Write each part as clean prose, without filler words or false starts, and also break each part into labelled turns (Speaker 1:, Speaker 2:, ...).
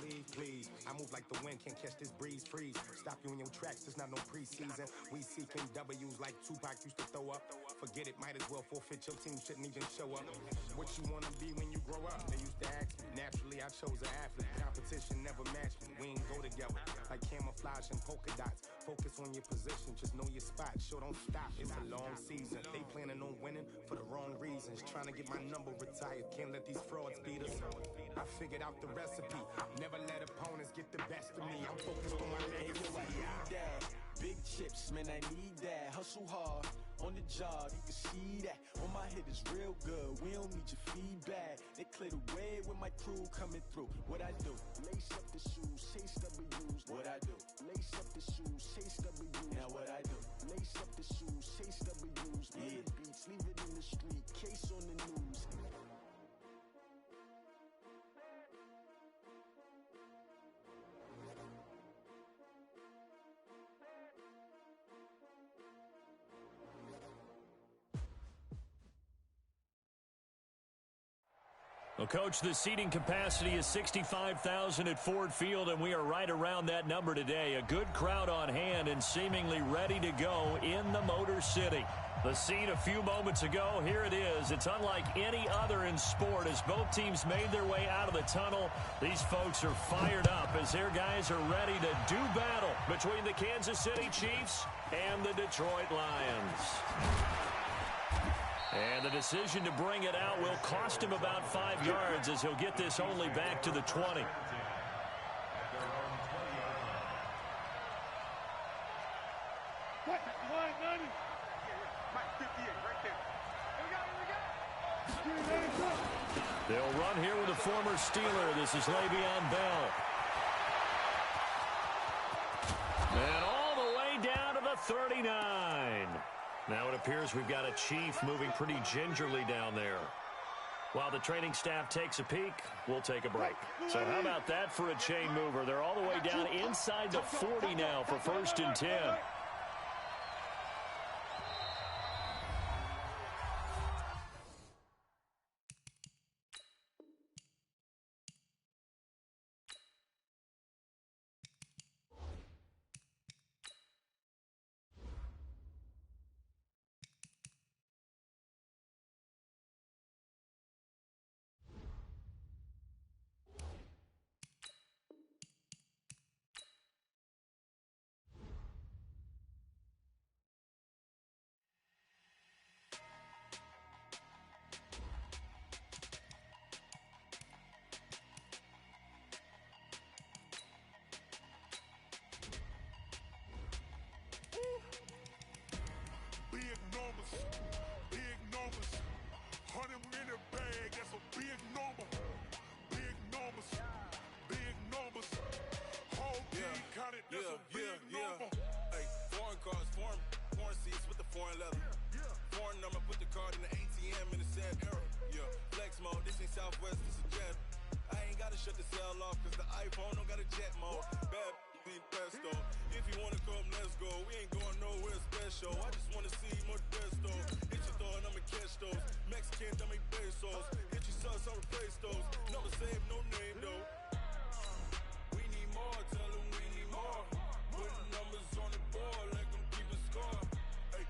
Speaker 1: sleeve, please. I move like the wind, can't catch this breeze, freeze. Stop you in your tracks, there's not no preseason. We seeking W's like Tupac used to throw up. Forget it, might as well forfeit, your team shouldn't even show up. What you wanna be when you grow up? They used to ask me. Naturally, I chose an athlete. Competition never matched me. We ain't go together like camouflage and polka dots. Focus on your position, just know your spot. Sure, don't stop, it's a long season. They planning on winning for the wrong reasons. Trying to get my number retired, can't let these frauds beat us. I figured out the recipe. Never let opponents get the best of me. I'm focused on my legacy.
Speaker 2: Big chips, man, I need that. Hustle hard on the job, you can see that. On my head is real good, we don't need your feedback. They clear the way with my crew coming through. What I do? Lace up the shoes, chase W's. What I do? Lace up the shoes, chase W's. Now what I do? Lace up the shoes, chase W's. Yeah. Beats, leave it in the street, case on the news.
Speaker 3: Well, Coach, the seating capacity is 65,000 at Ford Field, and we are right around that number today. A good crowd on hand and seemingly ready to go in the Motor City. The scene a few moments ago, here it is. It's unlike any other in sport as both teams made their way out of the tunnel. These folks are fired up as their guys are ready to do battle between the Kansas City Chiefs and the Detroit Lions. And the decision to bring it out will cost him about 5 yards as he'll get this only back to the 20. They'll run here with a former Steeler. This is Le'Veon Bell. And all the way down to the 39. Now it appears we've got a Chief moving pretty gingerly down there. While the training staff takes a peek, we'll take a break. So how about that for a chain mover? They're all the way down inside the 40 now for 1st and 10.
Speaker 4: Big numbers, 100-minute bag, that's a big number. Big numbers, whole team counted, that's a big number.
Speaker 5: Hey, foreign cars, foreign seats with the foreign leather. Foreign number, put the card in the ATM in the sad era. Yeah, flex mode, this ain't Southwest, this is Jet. I ain't gotta shut the cell off, cause the iPhone don't got a jet mode. Bad be pesto. If you wanna come, let's go. We ain't going nowhere special. I just wanna see more desto. Hit your thought, I'ma catch those. Mexican, dummy pesos. Hit your sus, I'll replace those. Never save, no name though. We need more, tell them we need more. Putting numbers on the board, like I'm keeping score. Hey,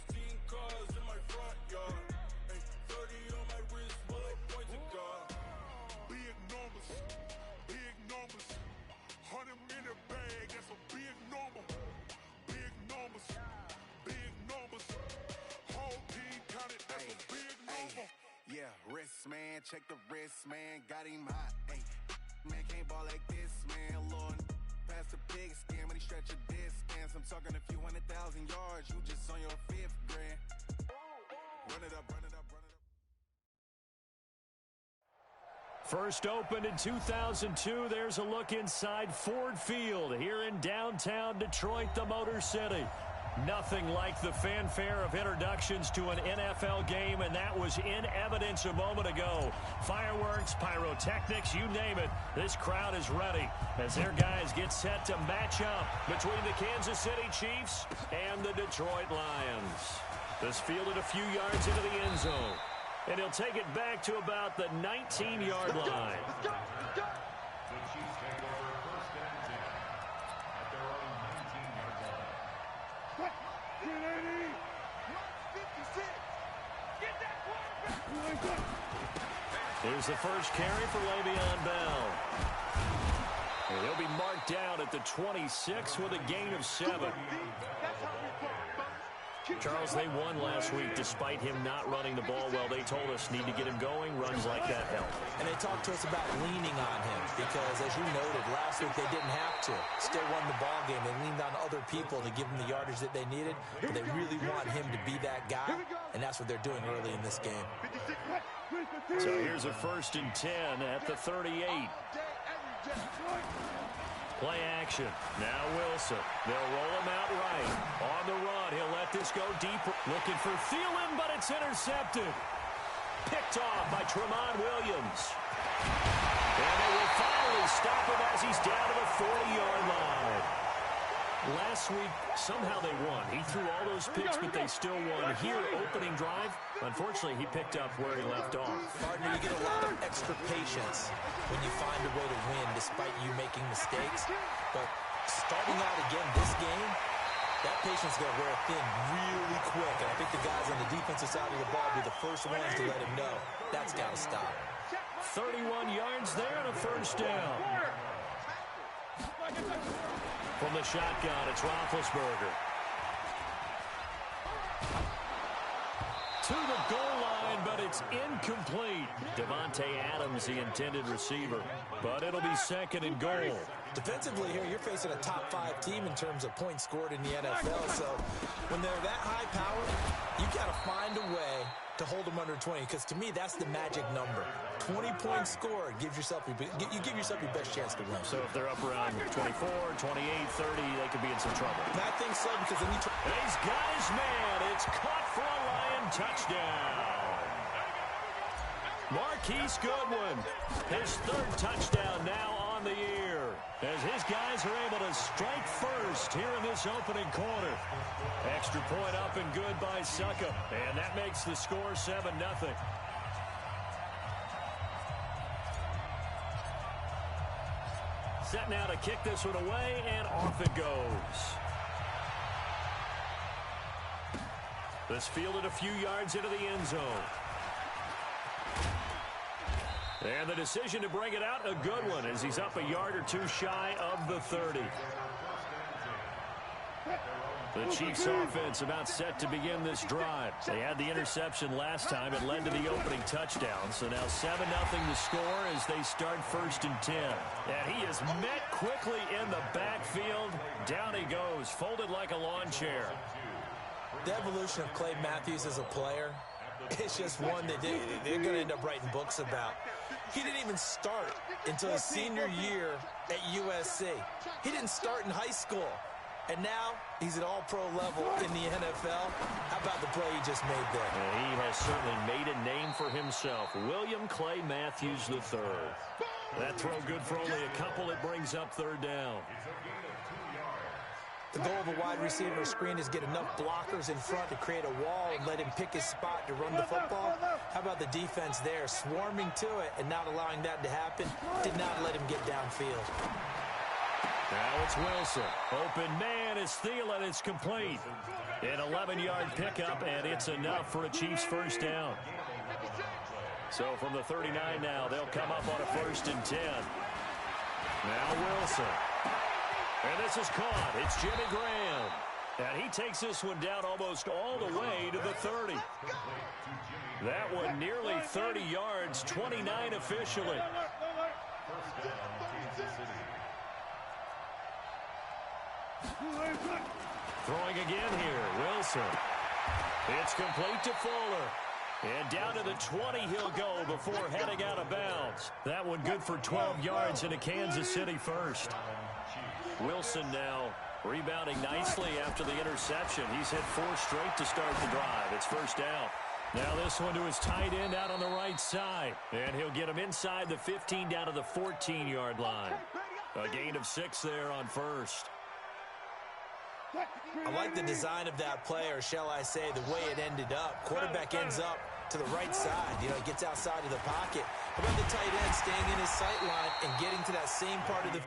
Speaker 5: 16 cars in my front yard. Hey, 30 on my wrist, bullet point to God.
Speaker 4: Big numbers, 100-minute bag, that's a big number. Big numbers, whole team counted, that's a big number.
Speaker 6: Yeah, wrist man, check the wrist man, got him hot. Ay, man can't ball like this, man. Lord, pass the pig skin when he stretch a distance. I'm talking a few 100,000 yards, you just on your 5th grand. Run it up, run it up, run it up.
Speaker 3: First opened in 2002. There's a look inside Ford Field here in downtown Detroit, the Motor City. Nothing like the fanfare of introductions to an NFL game, and that was in evidence a moment ago. Fireworks, pyrotechnics, you name it. This crowd is ready as their guys get set to match up between the Kansas City Chiefs and the Detroit Lions. This fielded a few yards into the end zone. And he'll take it back to about the 19-yard line.
Speaker 1: Let's go.
Speaker 3: Here's the first carry for Le'Veon Bell. And he'll be marked down at the 26 with a gain of 7. Charles, they won last week despite him not running the ball well. They told us need to get him going. Runs like that help.
Speaker 7: And they talked to us about leaning on him because, as you noted, last week they didn't have to. Still won the ball game. They leaned on other people to give them the yardage that they needed, but they really want him to be that guy, and that's what they're doing early in this game.
Speaker 3: So here's a 1st and 10 at the 38. Play action. Now Wilson. They'll roll him out right. On the run. He'll let this go deep. Looking for Thielen, but it's intercepted. Picked off by Tramon Williams. And they will finally stop him as he's down to the 40-yard line. Last week, somehow they won. He threw all those picks, but they still won. Here, opening drive, unfortunately, he picked up where he left off.
Speaker 7: Partner, you get a lot of extra patience when you find a way to win despite you making mistakes. But starting out again this game, that patience is going to wear thin really quick. And I think the guys on the defensive side of the ball will be the first ones to let him know that's got to stop.
Speaker 3: 31 yards there and a 1st down. From the shotgun, it's Roethlisberger. To the goal line, but it's incomplete. Devontae Adams, the intended receiver. But it'll be 2nd and goal.
Speaker 7: Defensively here, you're facing a top-5 team in terms of points scored in the NFL. So when they're that high power, you got to find a way to hold them under 20. Because to me, that's the magic number. 20 points scored gives yourself you give yourself your best chance to win.
Speaker 3: So if they're up around 24, 28, 30, they could be in some trouble.
Speaker 7: And I think so because then
Speaker 3: and he's got his man. It's caught for a Lion touchdown. Marquise Goodwin, his 3rd touchdown now on the year, as his guys are able to strike first here in this opening quarter. Extra point up and good by Suckup, and that makes the score 7-0. Set now to kick this one away, and off it goes. This fielded a few yards into the end zone. And the decision to bring it out, a good one, as he's up a yard or 2 shy of the 30. The Chiefs offense about set to begin this drive. They had the interception last time. It led to the opening touchdown. So now 7-0 the score as they start 1st and 10. And he is met quickly in the backfield. Down he goes, folded like a lawn chair.
Speaker 7: The evolution of Clay Matthews as a player, it's just one that they're going to end up writing books about. He didn't even start until his senior year at USC. He didn't start in high school. And now he's at all-pro level in the NFL. How about the play he just made there?
Speaker 3: And he has certainly made a name for himself. William Clay Matthews III. That throw good for only a couple. It brings up 3rd down.
Speaker 7: The goal of a wide receiver screen is get enough blockers in front to create a wall and let him pick his spot to run the football. How about the defense there, swarming to it and not allowing that to happen? Did not let him get downfield.
Speaker 3: Now it's Wilson. Open man is Thielen. It's complete. An 11-yard pickup, and it's enough for a Chiefs 1st down. So from the 39 now, they'll come up on a 1st and 10. Now Wilson. And this is caught. It's Jimmy Graham. And he takes this one down almost all the way to the 30. That one nearly 30 yards, 29 officially. Throwing again here, Wilson. It's complete to Fuller. And down to the 20 he'll go before heading out of bounds. That one good for 12 yards and a Kansas City 1st. Wilson now rebounding nicely after the interception. He's hit 4 straight to start the drive. It's 1st down. Now this one to his tight end out on the right side. And he'll get him inside the 15 down to the 14-yard line. A gain of 6 there on 1st.
Speaker 7: I like the design of that play, or shall I say the way it ended up. Quarterback ends up to the right side. You know, he gets outside of the pocket. How about the tight end staying in his sight line and getting to that same part of the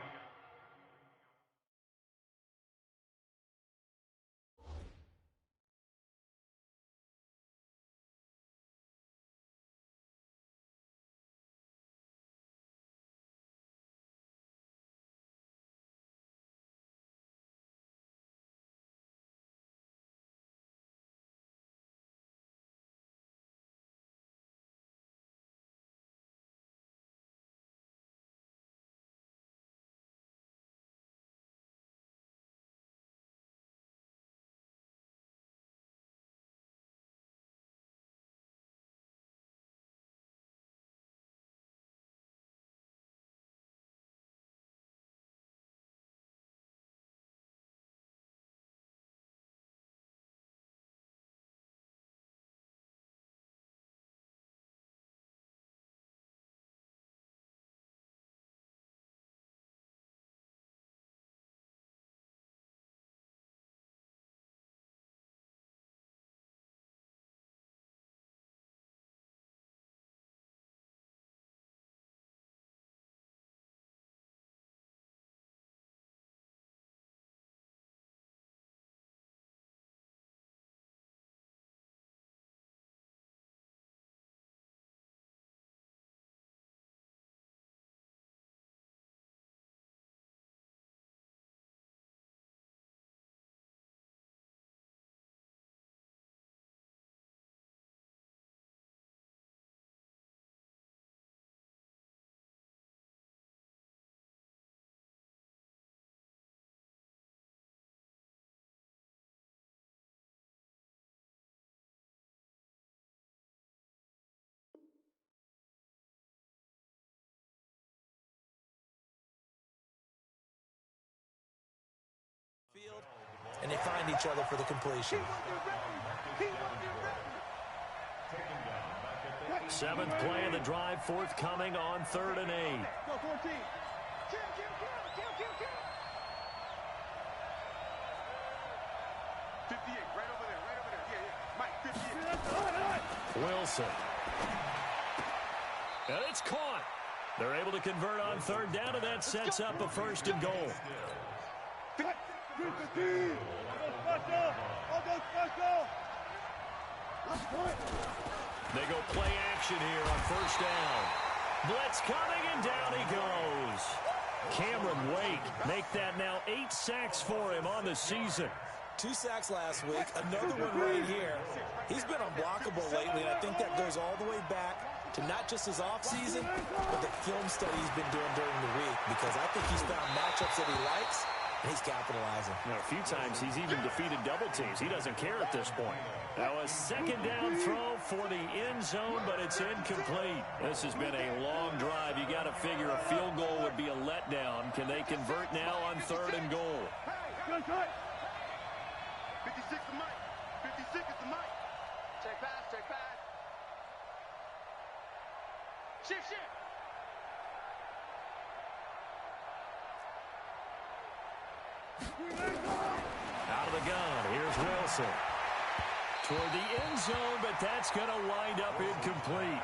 Speaker 7: behind each other for the completion.
Speaker 3: Seventh play of the drive, forthcoming on 3rd and 8.
Speaker 4: Go 14. 58, right over there. Yeah. Mike, 58.
Speaker 3: Wilson. And it's caught. They're able to convert on 3rd down, and that sets up a 1st and goal. They go play action here on 1st down. Blitz coming, and down he goes. Cameron Wake make that now 8 sacks for him on the season.
Speaker 7: 2 sacks last week, another one right here. He's been unblockable lately, and I think that goes all the way back to not just his offseason, but the film study he's been doing during the week, because I think he's found matchups that he likes, and he's capitalizing.
Speaker 3: Now, a few times he's even defeaed double teams. He doesn't care at this point. Now a 2nd down throw for the end zone, but it's incomplete. This has been a long drive. You got to figure a field goal would be a letdown. Can they convert now on 3rd and goal?
Speaker 4: 56 to Mike. 56 is the Mike. Check pass. Shift.
Speaker 3: Out of the gun, here's Wilson. Toward the end zone, but that's going to wind up incomplete.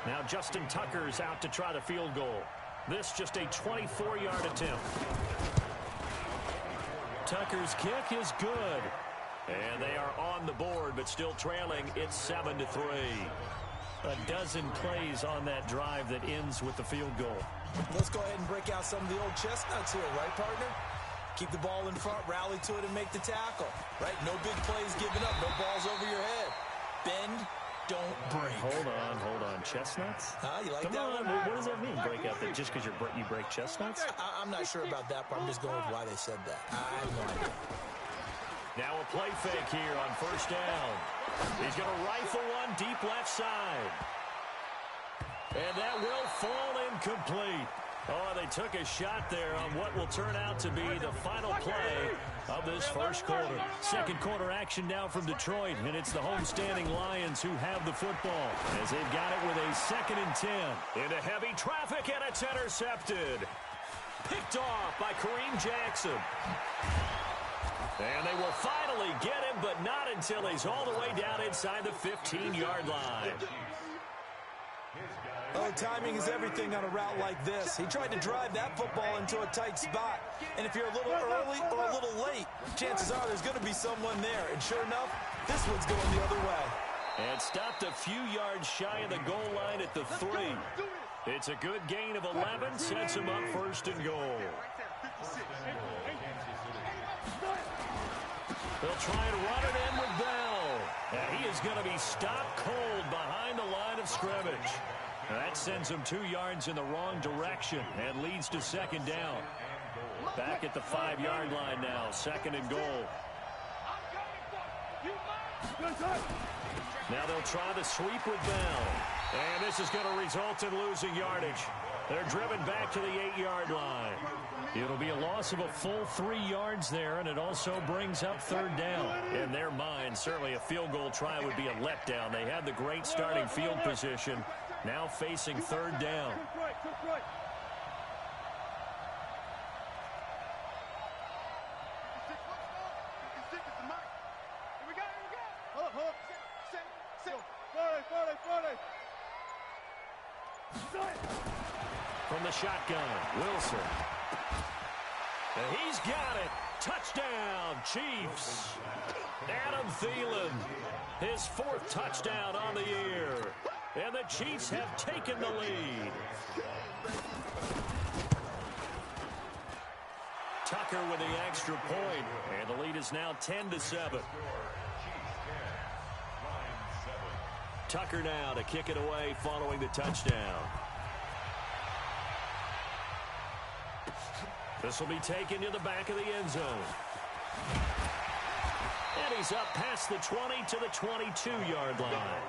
Speaker 3: Now Justin Tucker's out to try the field goal. This just a 24-yard attempt. Tucker's kick is good. And they are on the board, but still trailing. It's 7-3. A dozen plays on that drive that ends with the field goal.
Speaker 7: Let's go ahead and break out some of the old chestnuts here, right, partner? Keep the ball in front, rally to it, and make the tackle, right? No big plays given up, no balls over your head. Bend, don't break.
Speaker 3: Hold on. Chestnuts?
Speaker 7: You like
Speaker 3: Come
Speaker 7: that
Speaker 3: on,
Speaker 7: one?
Speaker 3: what does that mean, break out? That just because you break chestnuts?
Speaker 7: I'm not sure about that part. I'm just going with why they said that. I have no idea.
Speaker 3: Now a play fake here on 1st down. He's going to rifle one deep left side. And that will fall incomplete. Oh, they took a shot there on what will turn out to be the final play of this 1st quarter. 2nd quarter action now from Detroit, and it's the homestanding Lions who have the football as they've got it with a 2nd and 10. Into heavy traffic, and it's intercepted. Picked off by Kareem Jackson. And they will finally get him, but not until he's all the way down inside the 15-yard line.
Speaker 7: Oh, timing is everything on a route like this. He tried to drive that football into a tight spot. And if you're a little early or a little late, chances are there's going to be someone there. And sure enough, this one's going the other way.
Speaker 3: And stopped a few yards shy of the goal line at the 3. It's a good gain of 11, sets him up 1st and goal. They'll try and run it in with Bell. And he is going to be stopped cold behind the line of scrimmage. That sends him 2 yards in the wrong direction and leads to 2nd down. Back at the 5-yard line now, 2nd and goal. Now they'll try the sweep with Bell. And this is going to result in losing yardage. They're driven back to the 8-yard line. It'll be a loss of a full 3 yards there, and it also brings up 3rd down. In their mind, certainly a field goal try would be a letdown. They had the great starting field position, now facing 3rd down. From the shotgun, Wilson. And he's got it. Touchdown, Chiefs. Adam Thielen, his 4th touchdown on the year. And the Chiefs have taken the lead. Tucker with the extra point. And the lead is now 10-7. Tucker now to kick it away following the touchdown. This will be taken to the back of the end zone. And he's up past the 20 to the 22-yard line.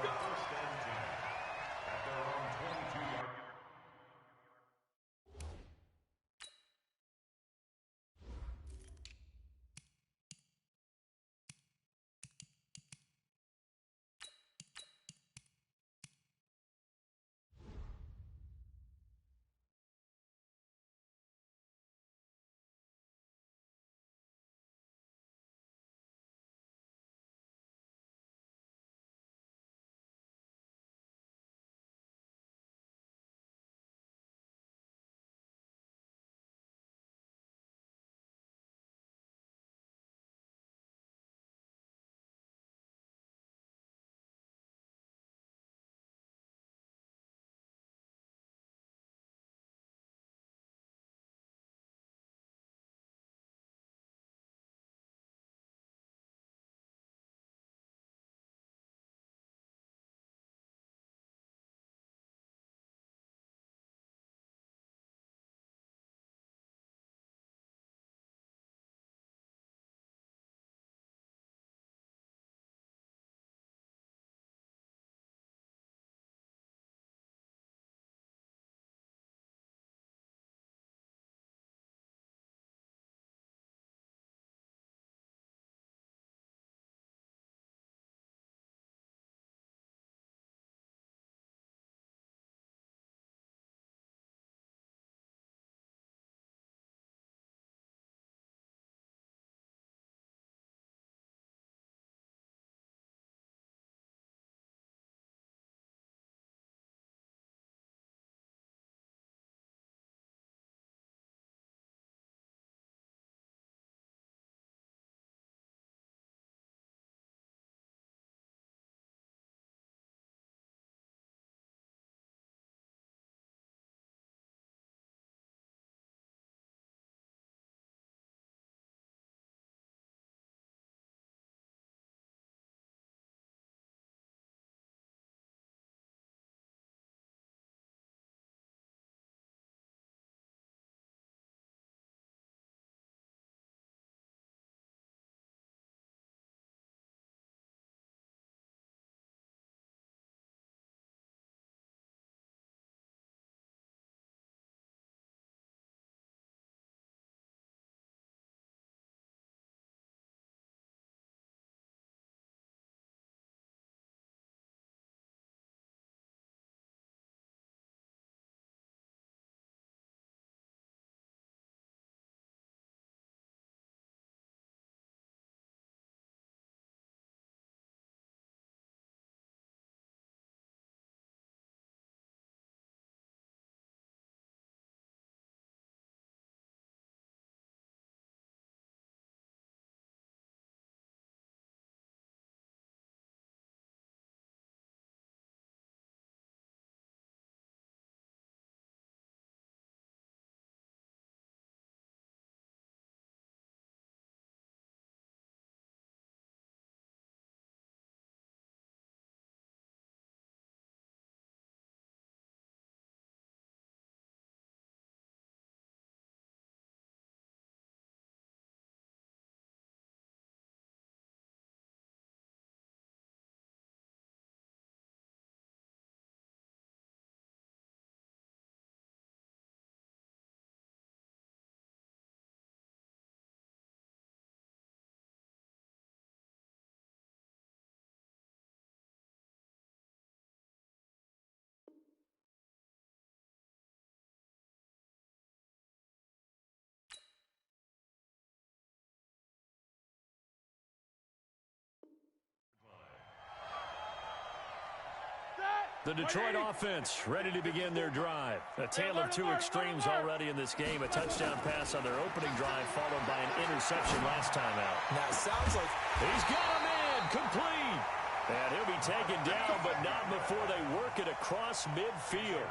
Speaker 3: The Detroit offense ready to begin their drive. A tale of two extremes already in this game. A touchdown pass on their opening drive followed by an interception last time out.
Speaker 7: Now it sounds like
Speaker 3: he's got a man complete. And he'll be taken down, but not before they work it across midfield.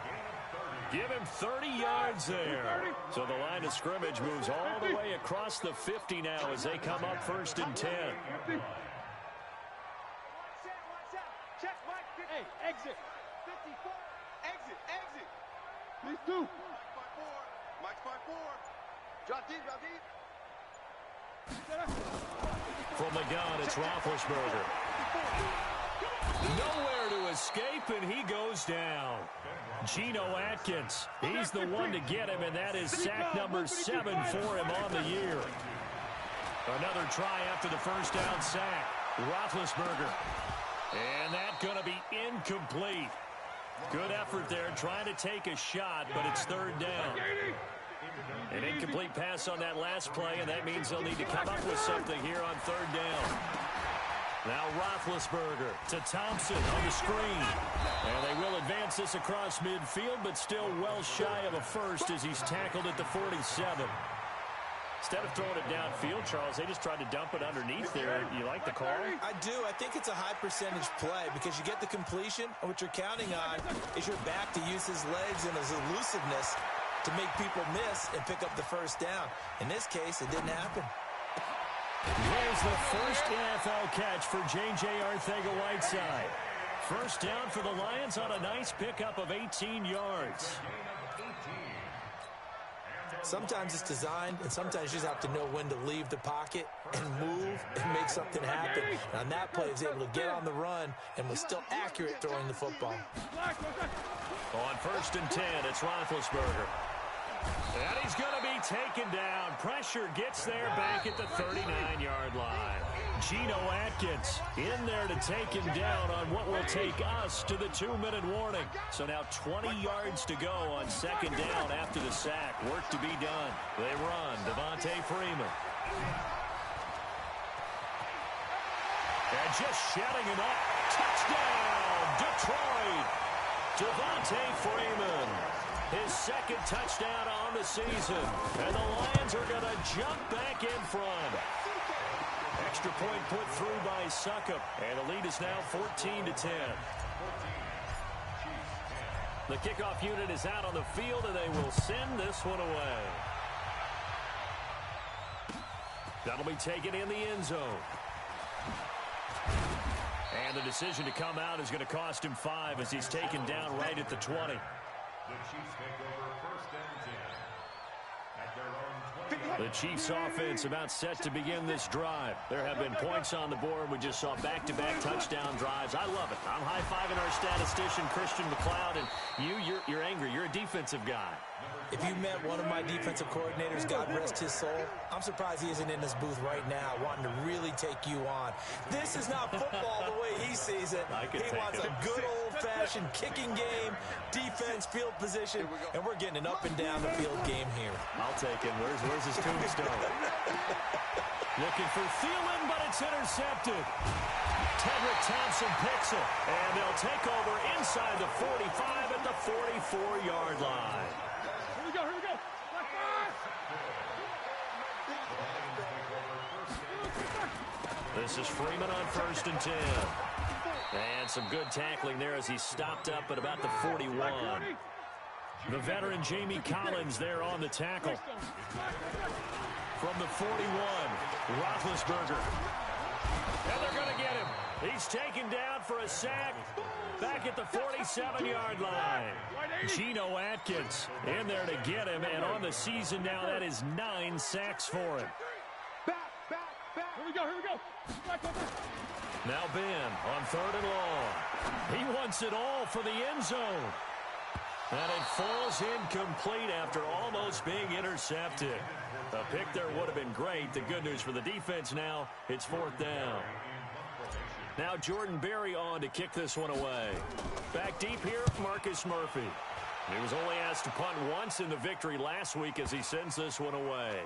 Speaker 3: Give him 30 yards there. So the line of scrimmage moves all the way across the 50 now as they come up 1st and 10.
Speaker 8: Hey, exit. 54. Exit. Please do. Mike's 5-4. Drop deep.
Speaker 3: From the gun, it's Roethlisberger. Nowhere to escape, and he goes down. Geno Atkins, he's the one to get him, and that is sack number 7 for him on the year. Another try after the first down sack. Roethlisberger. And that's going to be incomplete. Good effort there, trying to take a shot, but it's 3rd down. An incomplete pass on that last play, and that means they'll need to come up with something here on 3rd down. Now Roethlisberger to Thompson on the screen. And they will advance this across midfield, but still well shy of a first as he's tackled at the 47. Instead of throwing it downfield, Charles, they just tried to dump it underneath there. You like the call?
Speaker 7: I do. I think it's a high percentage play because you get the completion, and what you're counting on is your back to use his legs and his elusiveness to make people miss and pick up the first down. In this case, it didn't happen.
Speaker 3: Here's the first NFL catch for J.J. Arcega-Whiteside. First down for the Lions on a nice pickup of 18 yards.
Speaker 7: Sometimes it's designed, and sometimes you just have to know when to leave the pocket and move and make something happen. And on that play, he was able to get on the run and was still accurate throwing the football.
Speaker 3: On 1st and 10, it's Roethlisberger. And he's going to be taken down. Pressure gets there back at the 39-yard line. Geno Atkins in there to take him down on what will take us to the 2-minute warning. So now 20 yards to go on 2nd down after the sack. Work to be done. They run. Devontae Freeman. And just shutting him up. Touchdown, Detroit. Devontae Freeman. His 2nd touchdown on the season. And the Lions are going to jump back in front. Extra point put through by Succop. And the lead is now 14-10. The kickoff unit is out on the field, and they will send this one away. That'll be taken in the end zone. And the decision to come out is going to cost him 5 as he's taken down right at the 20.
Speaker 9: The Chiefs take over 1st and 10 at their own 20.
Speaker 3: The Chiefs offense about set to begin this drive. There have been points on the board. We just saw back-to-back touchdown drives. I love it. I'm high-fiving our statistician, Christian McLeod, and you're angry. You're a defensive guy.
Speaker 7: If you met one of my defensive coordinators, God rest his soul, I'm surprised he isn't in this booth right now wanting to really take you on. This is not football the way he sees it. He wants a good old-fashioned kicking game, defense, field position, and we're getting an up-and-down-the-field game here.
Speaker 3: I'll take him. Where's his tombstone? Looking for Thielen, but it's intercepted. Tedrick Thompson picks it, and they'll take over inside the 45 at the 44-yard line.
Speaker 8: Here we go.
Speaker 3: This is Freeman on 1st and 10. And some good tackling there as he stopped up at about the 41. The veteran Jamie Collins there on the tackle. From the 41, Roethlisberger. And they're going to get him. He's taken down for a sack back at the 47-yard line. Geno Atkins in there to get him, and on the season now, that is 9 sacks for him.
Speaker 8: Back. Here we go.
Speaker 3: Now Ben on 3rd and long. He wants it all for the end zone. And it falls incomplete after almost being intercepted. A pick there would have been great. The good news for the defense now, it's 4th down. Now Jordan Berry on to kick this one away. Back deep here, Marcus Murphy. He was only asked to punt once in the victory last week as he sends this one away.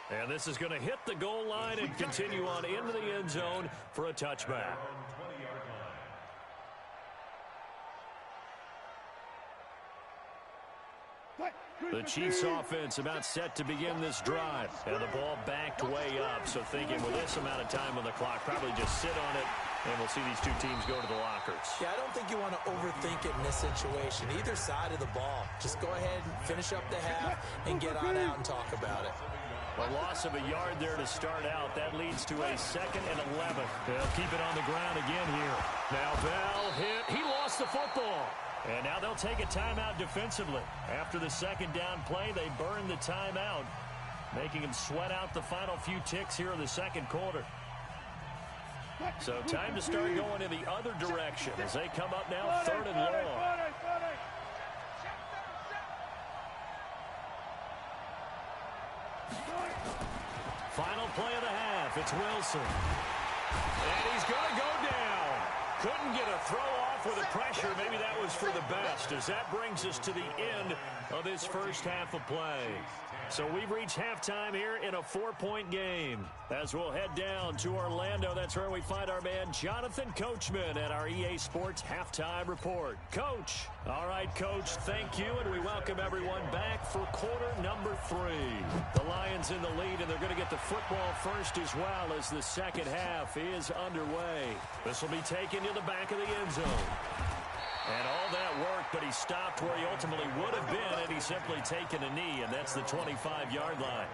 Speaker 3: And this is going to hit the goal line and continue on into the end zone for a touchback. The Chiefs offense about set to begin this drive. And the ball backed way up. So thinking with this amount of time on the clock, probably just sit on it. And we'll see these two teams go to the lockers.
Speaker 7: Yeah, I don't think you want to overthink it in this situation. Either side of the ball. Just go ahead and finish up the half and get on out and talk about it.
Speaker 3: A loss of a yard there to start out. That leads to a 2nd and 11. They'll keep it on the ground again here. Now Bell hit. He lost the football. And now they'll take a timeout defensively. After the second down play, they burn the timeout, making them sweat out the final few ticks here in the second quarter. So time to start going in the other direction as they come up now 3rd and long. Final play of the half. It's Wilson. And he's going to go down. Couldn't get a throw off with the pressure. Maybe that was for the best, as that brings us to the end of this first half of play. So we've reached halftime here in a 4-point game. As we'll head down to Orlando, that's where we find our man Jonathan Coachman at our EA Sports Halftime Report. Coach. All right, Coach, thank you, and we welcome everyone back for quarter number 3. The Lions in the lead, and they're going to get the football first as well as the second half is underway. This will be taken to the back of the end zone. And all that work, but he stopped where he ultimately would have been had he simply taken a knee, and that's the 25-yard line.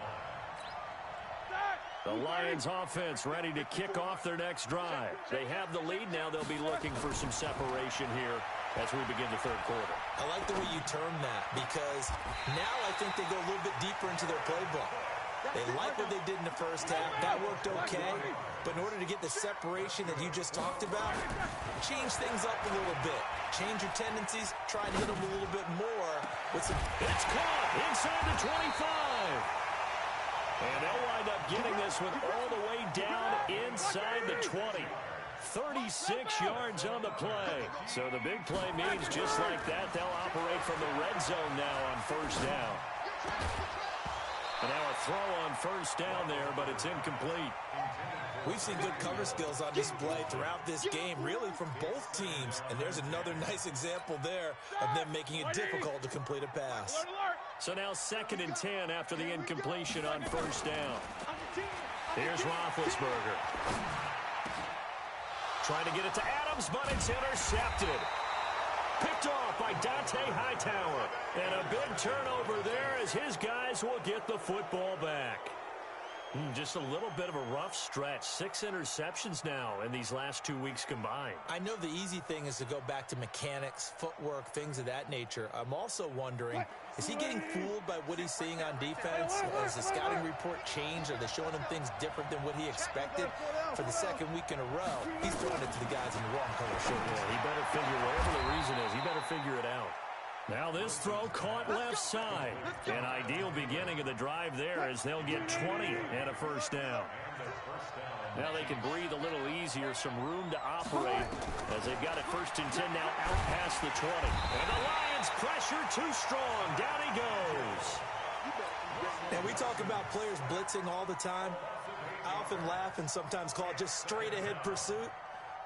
Speaker 3: The Lions offense ready to kick off their next drive. They have the lead now. They'll be looking for some separation here as we begin the third quarter.
Speaker 7: I like the way you term that, because now I think they go a little bit deeper into their playbook. They like what they did in the first half. That worked okay. But in order to get the separation that you just talked about, change things up a little bit. Change your tendencies. Try and hit them a little bit more with some...
Speaker 3: It's caught inside the 25. And they'll wind up getting this one all the way down inside the 20. 36 yards on the play. So the big play means just like that, they'll operate from the red zone now on first down. And now a throw on first down there, but it's incomplete.
Speaker 7: We've seen good cover skills on display throughout this game, really from both teams. And there's another nice example there of them making it difficult to complete a pass.
Speaker 3: So now 2nd and 10 after the incompletion on first down. Here's Roethlisberger. Trying to get it to Adams, but it's intercepted. Picked off by Dante Hightower. And a big turnover there as his guys will get the football back. Just a little bit of a rough stretch. 6 interceptions now in these last 2 weeks combined.
Speaker 7: I know the easy thing is to go back to mechanics, footwork, things of that nature. I'm also wondering, is he getting fooled by what he's seeing on defense? Has the scouting report changed? Are they showing him things different than what he expected? For the second week in a row, he's throwing it to the guys in the wrong color shirts.
Speaker 3: Yeah, he better figure, whatever the reason is, he better figure it out. Now this throw caught left side. An ideal beginning of the drive there as they'll get 20 and a first down. Now they can breathe a little easier, some room to operate as they've got it 1st and 10 now out past the 20. And the Lions pressure too strong. Down he goes.
Speaker 7: And we talk about players blitzing all the time. I often laugh and sometimes call it just straight ahead pursuit.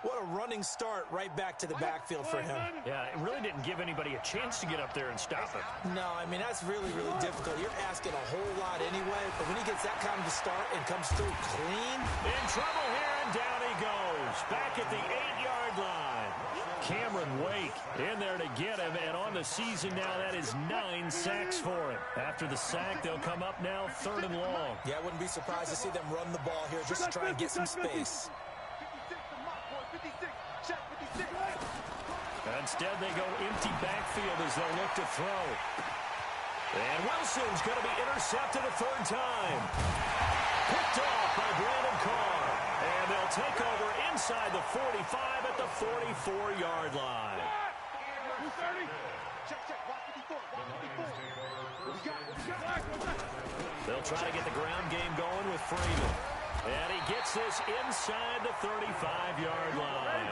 Speaker 7: What a running start right back to the backfield for him.
Speaker 3: Yeah, it really didn't give anybody a chance to get up there and stop him.
Speaker 7: No, I mean, that's really, really difficult. You're asking a whole lot anyway, but when he gets that kind of a start and comes through clean.
Speaker 3: In trouble here, and down he goes. Back at the 8-yard line. Cameron Wake in there to get him, and on the season now, that is 9 sacks for him. After the sack, they'll come up now 3rd and long.
Speaker 7: Yeah, I wouldn't be surprised to see them run the ball here just to try and get some space.
Speaker 3: Instead, they go empty backfield as they'll look to throw. And Wilson's going to be intercepted a 3rd time. Picked off by Brandon Carr. And they'll take over inside the 45 at the 44-yard line. They'll try to get the ground game going with Freeman. And he gets this inside the 35-yard line.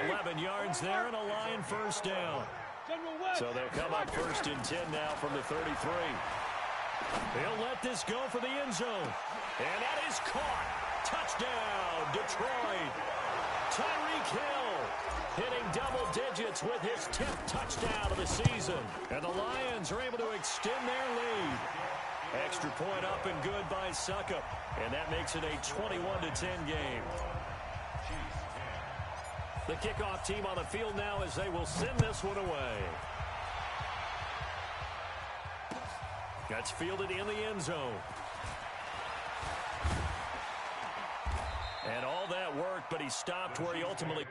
Speaker 3: 11 yards there and a Lion first down. So they'll come up 1st and 10 now from the 33. They'll let this go for the end zone. And that is caught. Touchdown, Detroit. Tyreek Hill hitting double digits with his 10th touchdown of the season. And the Lions are able to extend their lead. Extra point up and good by Succop. And that makes it a 21-10 game. The kickoff team on the field now as they will send this one away. That's fielded in the end zone. And all that worked, but he stopped where he ultimately...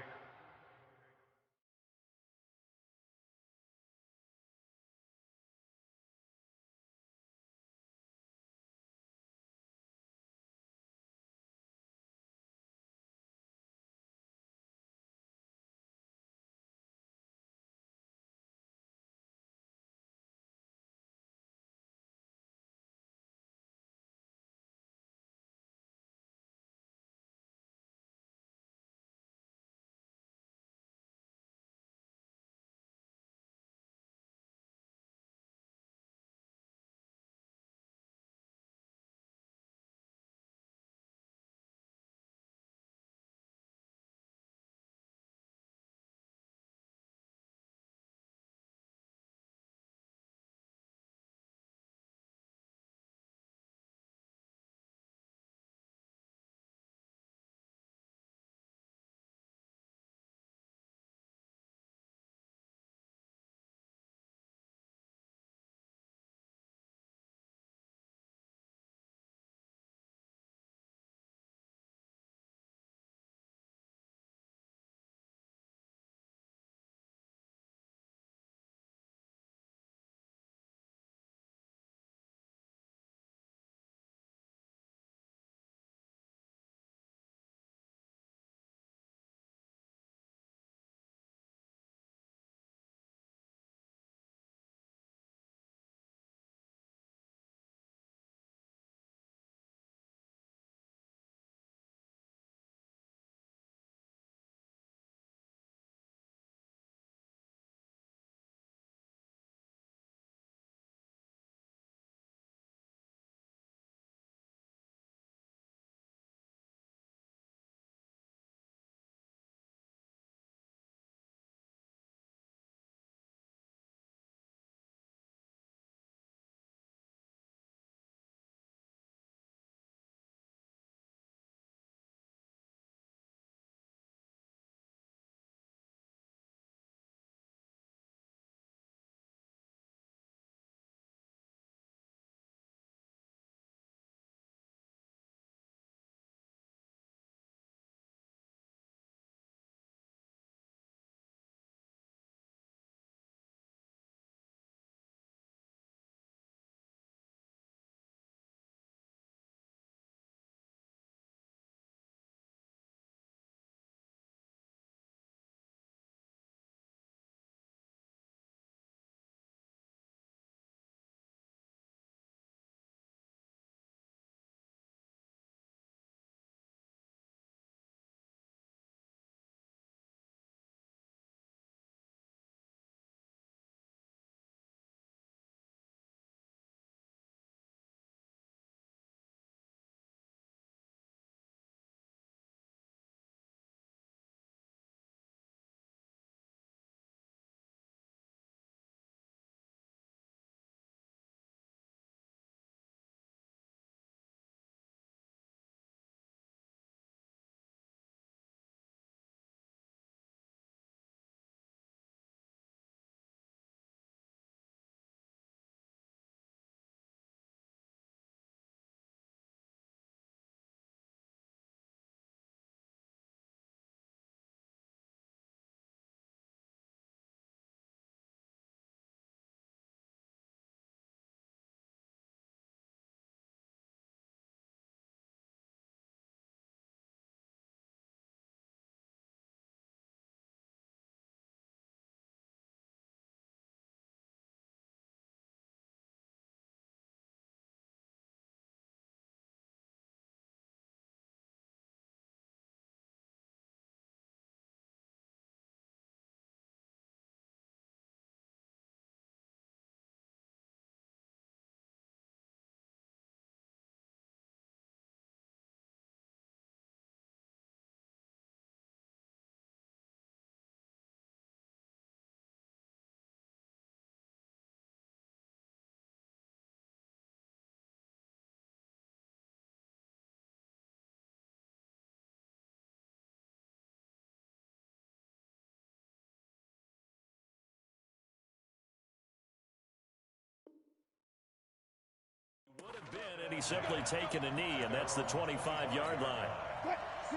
Speaker 3: he's simply taken a knee, and that's the 25-yard line.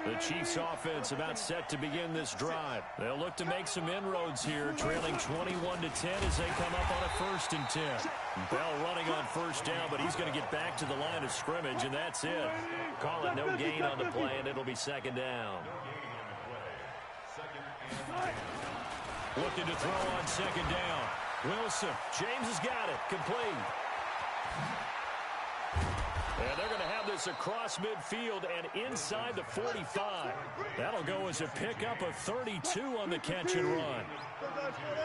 Speaker 3: The Chiefs offense about set to begin this drive. They'll look to make some inroads here, trailing 21-10 as they come up on a 1st and 10. Bell running on first down, but he's going to get back to the line of scrimmage, and that's it. Call it no gain on the play, and it'll be 2nd down. Looking to throw on 2nd down. Wilson. James has got it. Complete. And they're going to have this across midfield and inside the 45. That'll go as a pickup of 32 on the catch and run.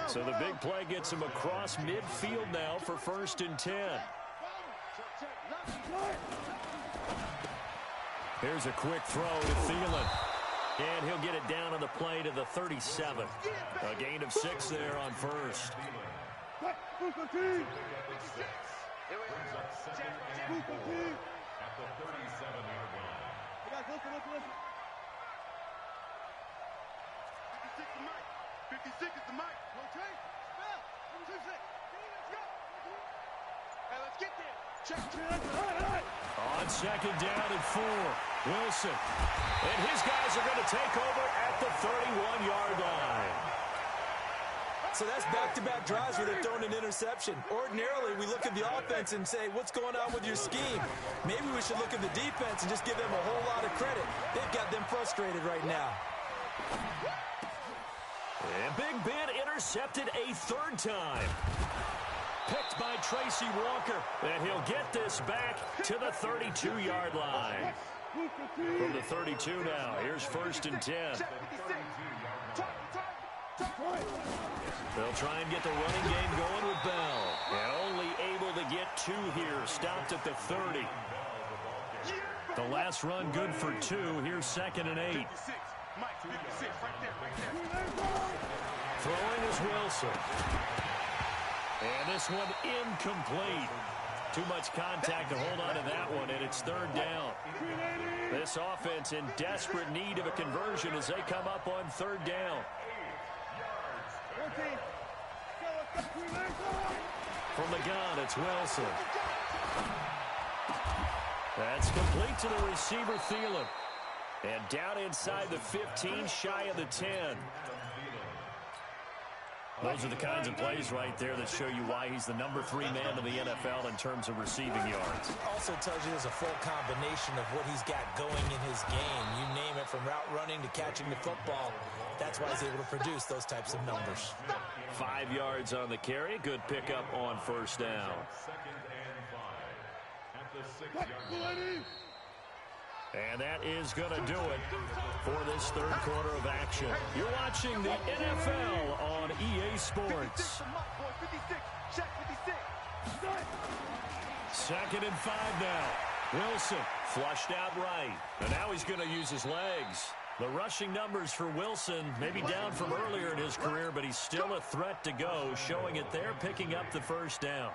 Speaker 3: So the big play gets him across midfield now for 1st and 10. Here's a quick throw to Thielen. And he'll get it down on the play to the 37. A gain of 6 there on 1st. At the 37-yard line.
Speaker 8: Guys, listen. 56 is the mic. 56 is the mic. No change. Spell. 2-6. Let's go. Hey, let's get there. Check.
Speaker 3: On 2nd down and 4. Wilson. And his guys are going to take over at the 31-yard line.
Speaker 7: So that's back-to-back drives where they're throwing an interception. Ordinarily, we look at the offense and say, what's going on with your scheme? Maybe we should look at the defense and just give them a whole lot of credit. They've got them frustrated right now.
Speaker 3: And Big Ben intercepted a 3rd time. Picked by Tracy Walker. And he'll get this back to the 32-yard line. From the 32 now, here's 1st and 10. They'll try and get the running game going with Bell. And only able to get 2 here. Stopped at the 30. The last run good for 2. Here's 2nd and 8. Throwing is Wilson. And this one incomplete. Too much contact to hold on to that one, and it's 3rd down. This offense in desperate need of a conversion as they come up on 3rd down. From the gun, it's Wilson. That's complete to the receiver, Thielen. And down inside the 15, shy of the 10. Those are the kinds of plays right there that show you why he's the number 3 man in the NFL in terms of receiving yards.
Speaker 7: Also tells you there's a full combination of what he's got going in his game. You name it, from route running to catching the football. That's why he's able to produce those types of numbers.
Speaker 3: 5 yards on the carry. Good pickup on 1st down.
Speaker 9: 2nd and 5. At the 6-yard line.
Speaker 3: And that is going to do it for this 3rd quarter of action. You're watching the NFL on EA Sports. 2nd and 5 now. Wilson flushed out right. And now he's going to use his legs. The rushing numbers for Wilson may be down from earlier in his career, but he's still a threat to go, showing it there, picking up the 1st down.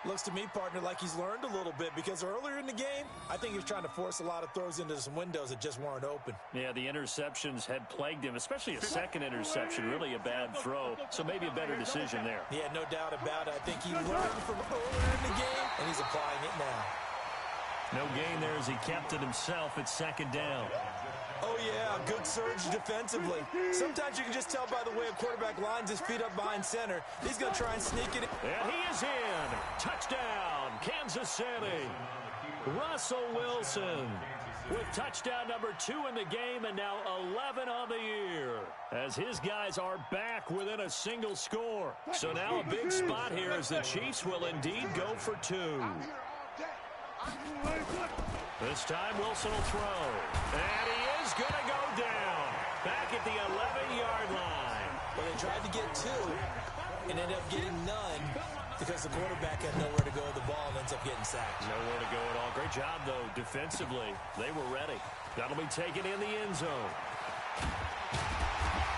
Speaker 7: Looks to me, partner, like he's learned a little bit, because earlier in the game, I think he was trying to force a lot of throws into some windows that just weren't open.
Speaker 3: Yeah, the interceptions had plagued him, especially a 2nd interception, really a bad throw, so maybe a better decision there.
Speaker 7: Yeah, no doubt about it. I think he learned from earlier in the game, and he's applying it now.
Speaker 3: No gain there as he kept it himself at 2nd down.
Speaker 7: Oh, yeah, good surge defensively. Sometimes you can just tell by the way a quarterback lines his feet up behind center. He's going to try and sneak it in.
Speaker 3: And he is in. Touchdown, Kansas City. Russell Wilson with touchdown number 2 in the game, and now 11 on the year, as his guys are back within a single score. So now a big spot here as the Chiefs will indeed go for 2. This time Wilson will throw. And he is going to go down. Back at the 11-yard line.
Speaker 7: Well, they tried to get 2 and ended up getting none because the quarterback had nowhere to go with the ball and ends up getting sacked.
Speaker 3: Nowhere to go at all. Great job, though, defensively. They were ready. That'll be taken in the end zone.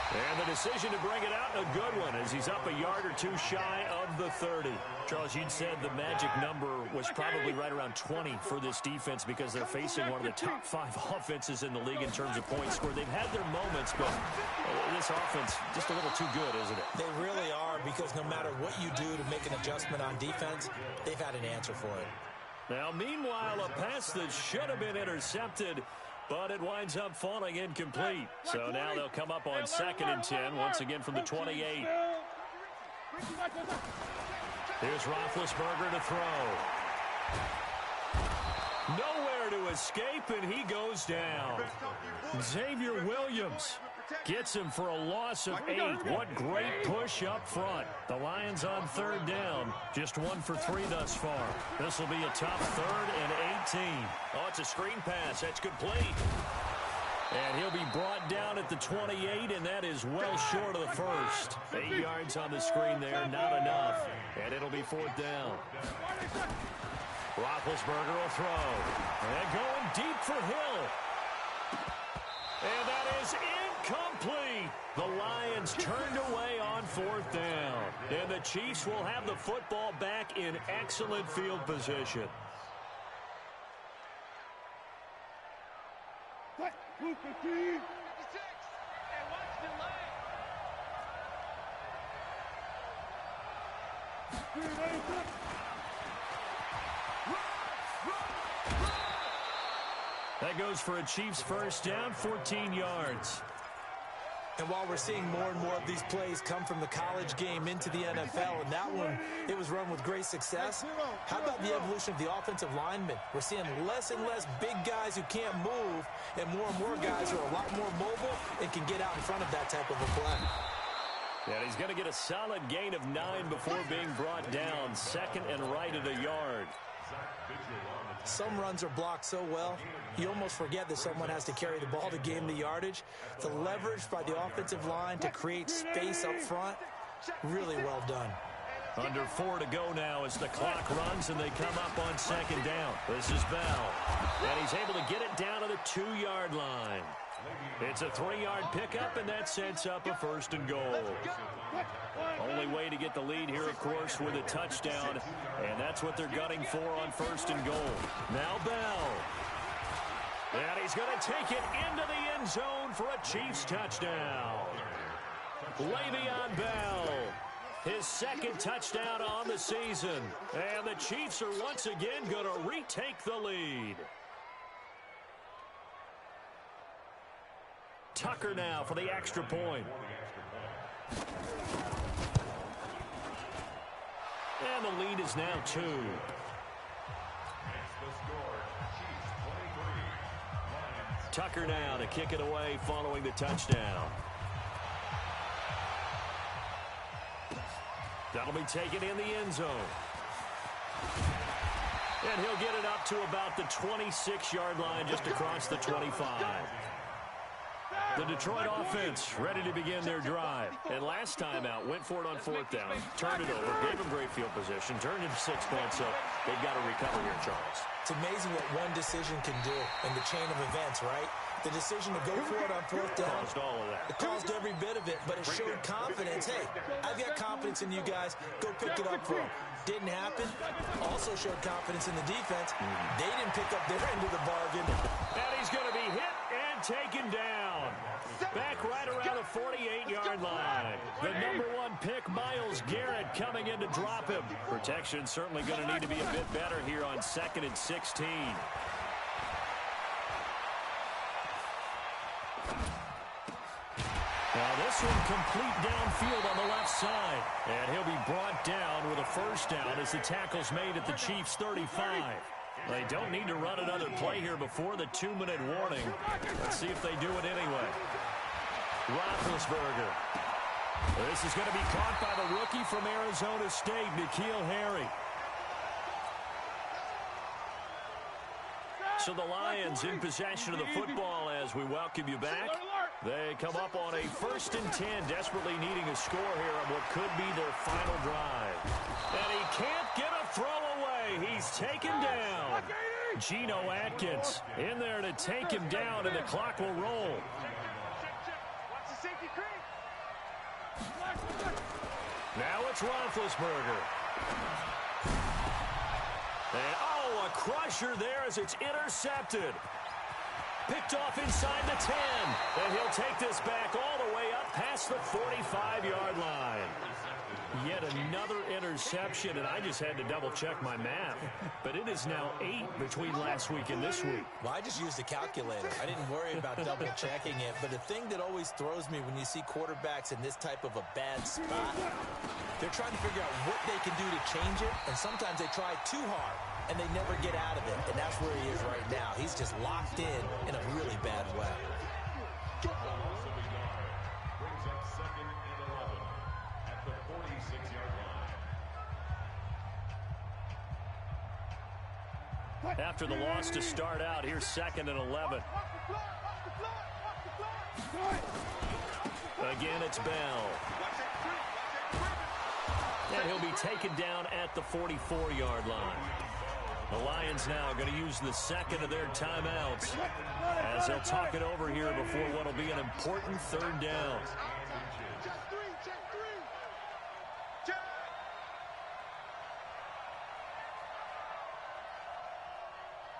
Speaker 3: And the decision to bring it out, a good one, as he's up a yard or 2 shy of the 30. Charles, you'd said the magic number was probably right around 20 for this defense because they're facing one of the top 5 offenses in the league in terms of points scored. They've had their moments, but this offense just a little too good, isn't it?
Speaker 7: They really are, because no matter what you do to make an adjustment on defense, they've had an answer for it.
Speaker 3: Now, meanwhile, a pass that should have been intercepted, but it winds up falling incomplete. So now they'll come up on 2nd and 10, once again from the 28. Here's Roethlisberger to throw. Nowhere to escape, and he goes down. Xavier Williams gets him for a loss of 8. What great push up front. The Lions on 3rd down. Just 1 for 3 thus far. This will be a tough 3rd and 18. Oh, it's a screen pass. That's complete. And he'll be brought down at the 28, and that is well short of the first. 8 yards on the screen there, not enough. And it'll be 4th down. Roethlisberger will throw. And going deep for Hill. And that is incomplete. The Lions turned away on 4th down. And the Chiefs will have the football back in excellent field position. That goes for a Chiefs first down, 14 yards.
Speaker 7: And while we're seeing more and more of these plays come from the college game into the NFL, and that one, it was run with great success, how about the evolution of the offensive linemen? We're seeing less and less big guys who can't move, and more guys who are a lot more mobile and can get out in front of that type of a play.
Speaker 3: And he's going to get a solid gain of 9 before being brought down. 2nd and right at a yard.
Speaker 7: Some runs are blocked so well, you almost forget that someone has to carry the ball to gain the yardage. The leverage by the offensive line to create space up front, really well done.
Speaker 3: Under 4 to go now as the clock runs and they come up on 2nd down. This is Bell. And he's able to get it down to the 2-yard line. It's a 3-yard pickup, and that sets up a 1st and goal. Only way to get the lead here, of course, with a touchdown, and that's what they're gunning for on 1st and goal. Now Bell. And he's going to take it into the end zone for a Chiefs touchdown. Le'Veon Bell, his 2nd touchdown on the season. And the Chiefs are once again going to retake the lead. Tucker now for the extra point. And the lead is now 2. Tucker now to kick it away following the touchdown. That'll be taken in the end zone. And he'll get it up to about the 26-yard line, just across the 25. The Detroit offense ready to begin their drive. And last time out, went for it on 4th down, turned it over, gave them great field position, turned into 6 points, so they've got to recover here, Charles.
Speaker 7: It's amazing what one decision can do in the chain of events, right? The decision to go for it on 4th down.
Speaker 3: Caused all of that.
Speaker 7: It caused every bit of it, but it showed confidence. Hey, I've got confidence in you guys. Go pick it up for them. Didn't happen. Also showed confidence in the defense. They didn't pick up their end of the bargain.
Speaker 3: And he's going to be hit and taken down. Back right around the 48-yard line. The #1 pick, Myles Garrett, coming in to drop him. Protection certainly going to need to be a bit better here on 2nd and 16. Now this one complete downfield on the left side. And he'll be brought down with a 1st down as the tackle's made at the Chiefs' 35. They don't need to run another play here before the 2-minute warning. Let's see if they do it anyway. Roethlisberger. This is going to be caught by the rookie from Arizona State, N'Keal Harry. So the Lions in possession of the football as we welcome you back. They come up on a 1st and 10, desperately needing a score here on what could be their final drive. And he can't get a throw away. He's taken down. Geno Atkins in there to take him down, and the clock will roll. Now it's Roethlisberger. And, a crusher there as it's intercepted. Picked off inside the 10. And he'll take this back all the way up past the 45-yard line. Yeah, had another interception, and I just had to double-check my math. But it is now 8 between last week and this week.
Speaker 7: Well, I just used a calculator. I didn't worry about double-checking it. But the thing that always throws me when you see quarterbacks in this type of a bad spot, they're trying to figure out what they can do to change it, and sometimes they try too hard, and they never get out of it. And that's where he is right now. He's just locked in a really bad way.
Speaker 9: Brings up 2nd and 11 at the 46-yard line.
Speaker 3: After the loss to start out, here's 2nd and 11. Again, it's Bell. And he'll be taken down at the 44-yard line. The Lions now are going to use the second of their timeouts as they'll talk it over here before what will be an important 3rd down.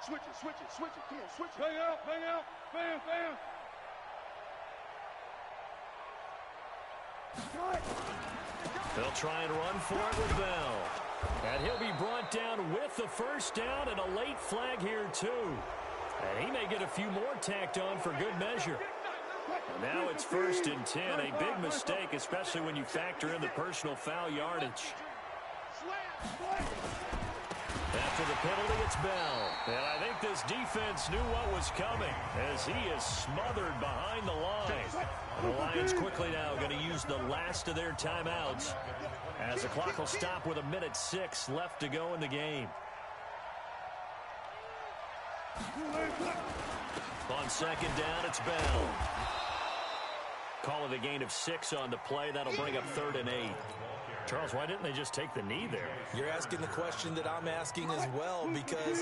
Speaker 8: Switch it. Come on, switch it. Bang out. Bam.
Speaker 3: They'll try and run for it with Bell. And he'll be brought down with the 1st down and a late flag here, too. And he may get a few more tacked on for good measure. And now it's 1st and 10. A big mistake, especially when you factor in the personal foul yardage. After the penalty, it's Bell. And I think this defense knew what was coming as he is smothered behind the line. And the Lions quickly now going to use the last of their timeouts as the clock will stop with 1:06 left to go in the game. On 2nd down, it's Bell. Call it a gain of 6 on the play. That'll bring up 3rd and 8. Charles, why didn't they just take the knee there?
Speaker 7: You're asking the question that I'm asking as well, because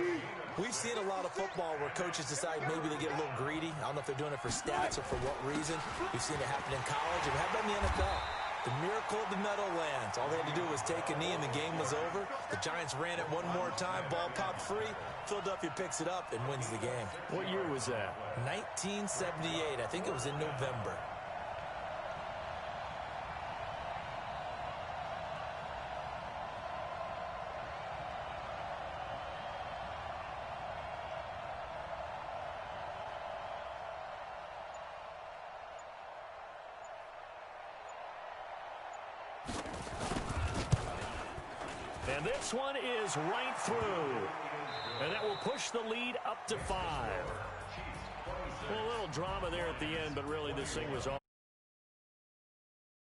Speaker 7: we've seen a lot of football where coaches decide maybe they get a little greedy. I don't know if they're doing it for stats or for what reason. We've seen it happen in college, and how about in the NFL? The miracle of the Meadowlands. All they had to do was take a knee, and the game was over. The Giants ran it one more time. Ball popped free. Philadelphia picks it up and wins the game.
Speaker 3: What year was that?
Speaker 7: 1978. I think it was in November.
Speaker 3: And this one is right through. And that will push the lead up to 5. Well, a little drama there at the end, but really this thing was all